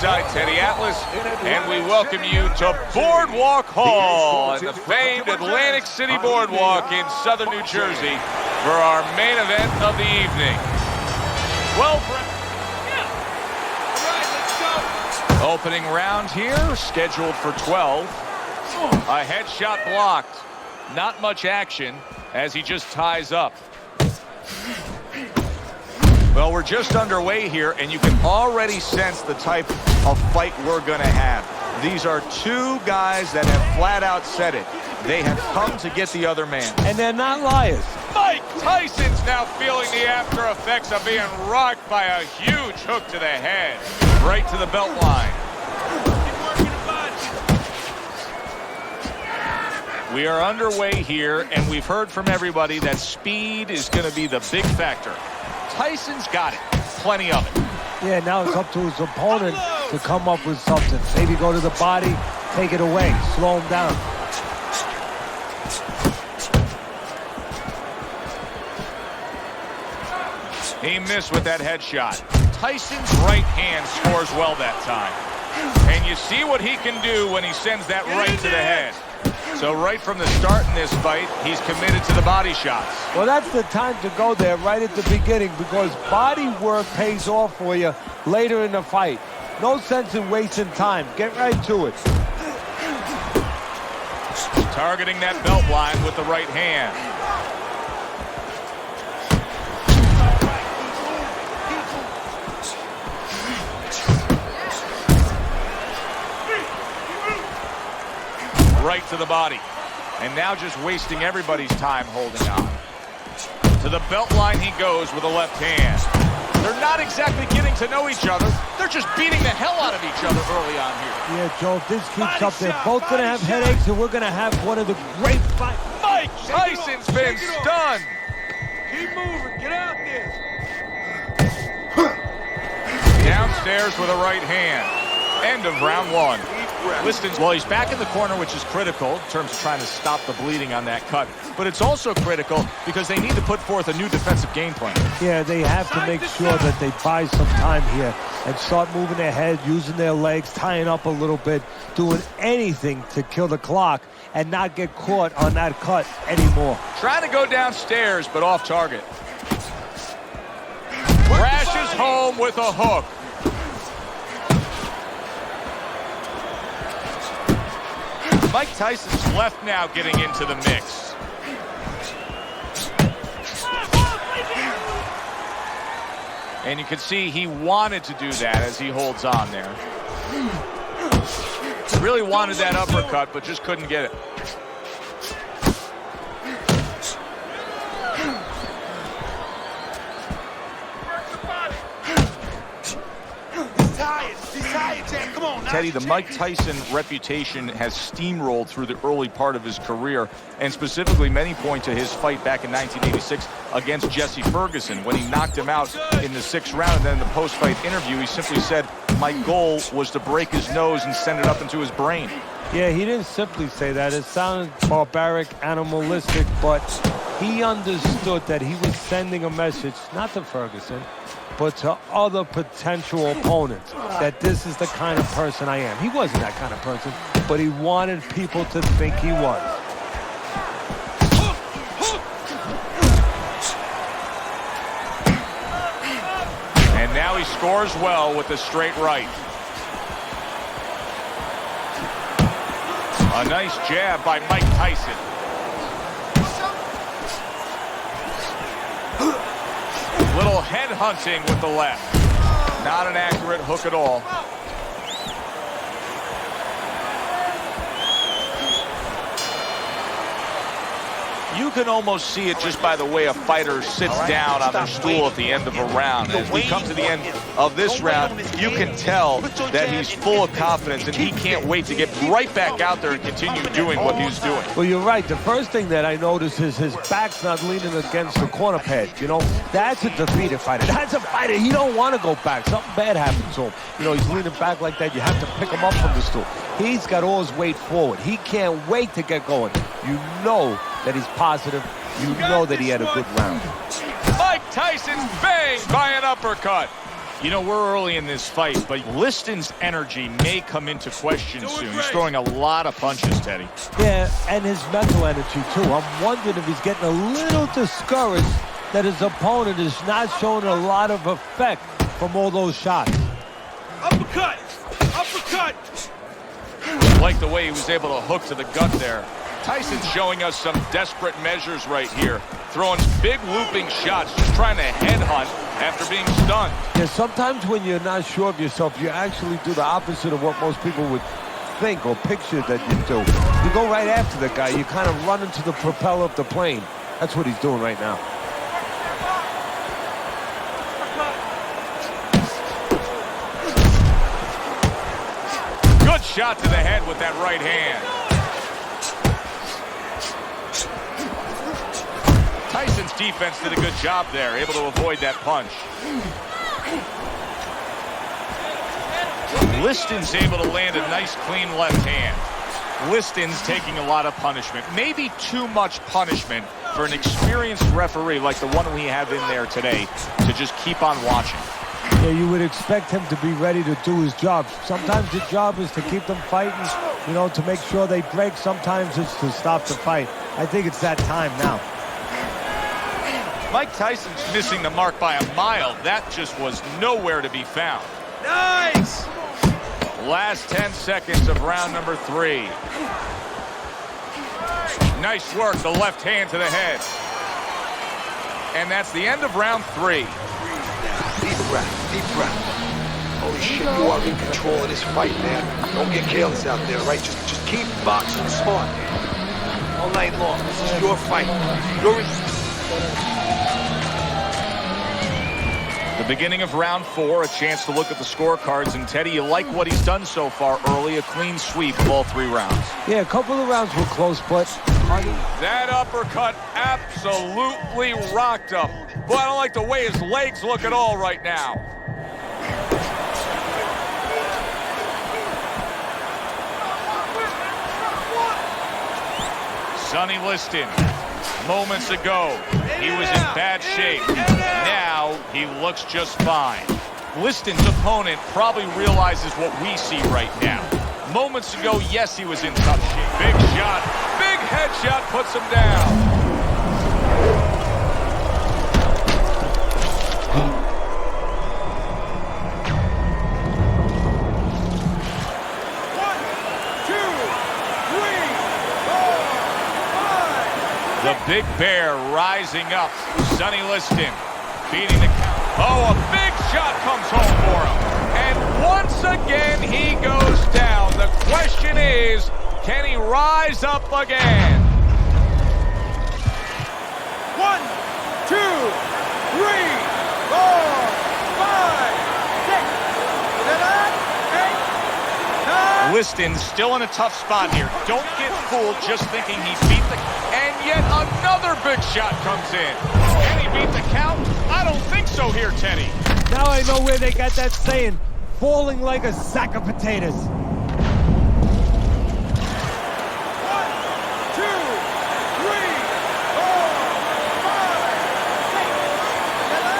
ringside, Teddy Atlas, and we welcome you to Boardwalk Hall and the famed Atlantic City Boardwalk in southern New Jersey for our main event of the evening. Well, opening round here, scheduled for 12. A headshot blocked. Not much action as he just ties up. Well, we're just underway here, and you can already sense the type of fight we're going to have. These are two guys that have flat out said it. They have come to get the other man. And they're not liars. Mike Tyson's now feeling the after effects of being rocked by a huge hook to the head. Right to the belt line. We are underway here, and we've heard from everybody that speed is going to be the big factor. Tyson's got it. Plenty of it. Yeah, now it's up to his opponent to come up with something. Maybe go to the body, take it away, slow him down. He missed with that headshot. Tyson's right hand scores well that time. And you see what he can do when he sends that right to the head. So right from the start in this fight, he's committed to the body shots. Well, that's the time to go there right at the beginning, because body work pays off for you later in the fight. No sense in wasting time. Get right to it. Targeting that belt line with the right hand. Right to the body. And now just wasting everybody's time holding on. To the belt line he goes with a left hand. They're not exactly getting to know each other. They're just beating the hell out of each other early on here. Yeah, Joe, if this keeps up, they're both going to have headaches, and we're going to have one of the great fights. Mike Tyson's been stunned. Keep moving. Get out there. Downstairs with a right hand. End of round one. Liston's, well, he's back in the corner, which is critical in terms of trying to stop the bleeding on that cut. But it's also critical because they need to put forth a new defensive game plan. Yeah, they have to make sure that they buy some time here and start moving their head, using their legs, tying up a little bit, doing anything to kill the clock and not get caught on that cut anymore. Trying to go downstairs, but off target. Crashes home with a hook. Mike Tyson's left now getting into the mix. And you can see he wanted to do that as he holds on there. Really wanted that uppercut, but just couldn't get it. Teddy, the Mike Tyson reputation has steamrolled through the early part of his career, and specifically many point to his fight back in 1986 against Jesse Ferguson when he knocked him out in the 6th round. And then in the post-fight interview, he simply said, my goal was to break his nose and send it up into his brain. Yeah, he didn't simply say that. It sounded barbaric, animalistic, but he understood that he was sending a message, not to Ferguson, but to other potential opponents, that this is the kind of person I am. He wasn't that kind of person, but he wanted people to think he was. And now he scores well with the straight right. A nice jab by Mike Tyson. Little head hunting with the left. Not an accurate hook at all. You can almost see it just by the way a fighter sits down on their stool at the end of a round. As we come to the end of this round, you can tell that he's full of confidence and he can't wait to get right back out there and continue doing what he's doing. Well, you're right. The first thing that I noticed is his back's not leaning against the corner pad. You know, that's a defeated fighter. That's a fighter. He don't want to go back. Something bad happens to him. You know, he's leaning back like that. You have to pick him up from the stool. He's got all his weight forward. He can't wait to get going. You know that he's positive. You know that he had a good round. Mike Tyson's banged by an uppercut. You know, we're early in this fight, but Liston's energy may come into question soon. He's throwing a lot of punches, Teddy. Yeah, and his mental energy, too. I'm wondering if he's getting a little discouraged that his opponent is not showing a lot of effect from all those shots. Uppercut! Uppercut! Like the way he was able to hook to the gut there. Tyson's showing us some desperate measures right here. Throwing big looping shots, just trying to headhunt after being stunned. Yeah, sometimes when you're not sure of yourself, you actually do the opposite of what most people would think or picture that you do. You go right after the guy. You kind of run into the propeller of the plane. That's what he's doing right now. Good shot to the head with that right hand. Tyson's defense did a good job there, able to avoid that punch. Liston's able to land a nice, clean left hand. Liston's taking a lot of punishment, maybe too much punishment for an experienced referee like the one we have in there today to just keep on watching. Yeah, you would expect him to be ready to do his job. Sometimes the job is to keep them fighting, you know, to make sure they break. Sometimes it's to stop the fight. I think it's that time now. Mike Tyson's missing the mark by a mile. That just was nowhere to be found. Nice! Last 10 seconds of round number 3. Nice work, the left hand to the head. And that's the end of round 3. Deep breath, deep breath. Holy shit, you are in control of this fight, man. Don't get careless out there, right? Just keep boxing smart, man. All night long. This is your fight. You're in... The beginning of round 4, a chance to look at the scorecards. And Teddy, you like what he's done so far early, a clean sweep of all 3 rounds. Yeah, a couple of rounds were close, but... That uppercut absolutely rocked him. Boy, I don't like the way his legs look at all right now. Sonny Liston, moments ago, he was in bad shape. Now he looks just fine. Liston's opponent probably realizes what we see right now. Moments ago, yes, he was in tough shape. Big shot, big headshot puts him down. The Big Bear rising up. Sonny Liston beating the count. Oh, a big shot comes home for him. And once again, he goes down. The question is, can he rise up again? 1, 2, 3, 4, 5, 6, 7, 8, 9. Liston's still in a tough spot here. Don't get fooled just thinking he beat the... And yet another big shot comes in. Can he beat the count? I don't think so here, Teddy. Now I know where they got that saying, falling like a sack of potatoes. 1, 2, 3, 4, 5, 6, 7,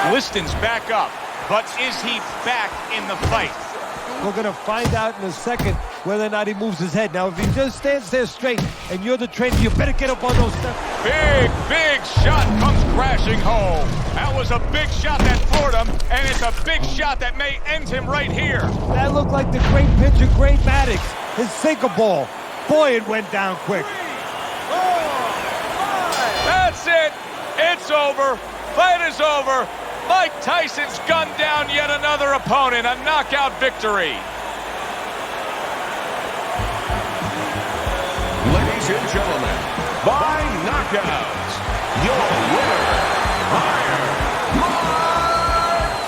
8, 9. Liston's back up, but is he back in the fight? We're going to find out in a second whether or not he moves his head. Now, if he just stands there straight and you're the trainer, you better get up on those steps. Big shot comes crashing home. That was a big shot that floored him, and it's a big shot that may end him right here. That looked like the great pitcher, Great Maddox, his sinker ball. Boy, it went down quick. 3, 4, 5. That's it. It's over. Fight is over. Mike Tyson's gunned down yet another opponent. A knockout victory. Ladies and gentlemen, by knockout, your winner, Mike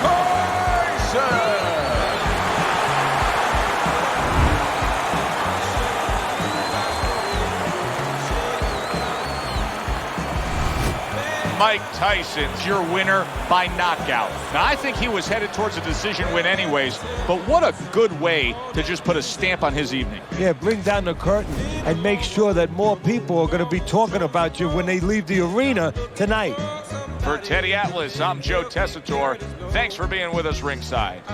Tyson. Mike Tyson's your winner by knockout. Now, I think he was headed towards a decision win anyways, but what a good way to just put a stamp on his evening. Yeah, bring down the curtain and make sure that more people are going to be talking about you when they leave the arena tonight. For Teddy Atlas, I'm Joe Tessitore. Thanks for being with us ringside.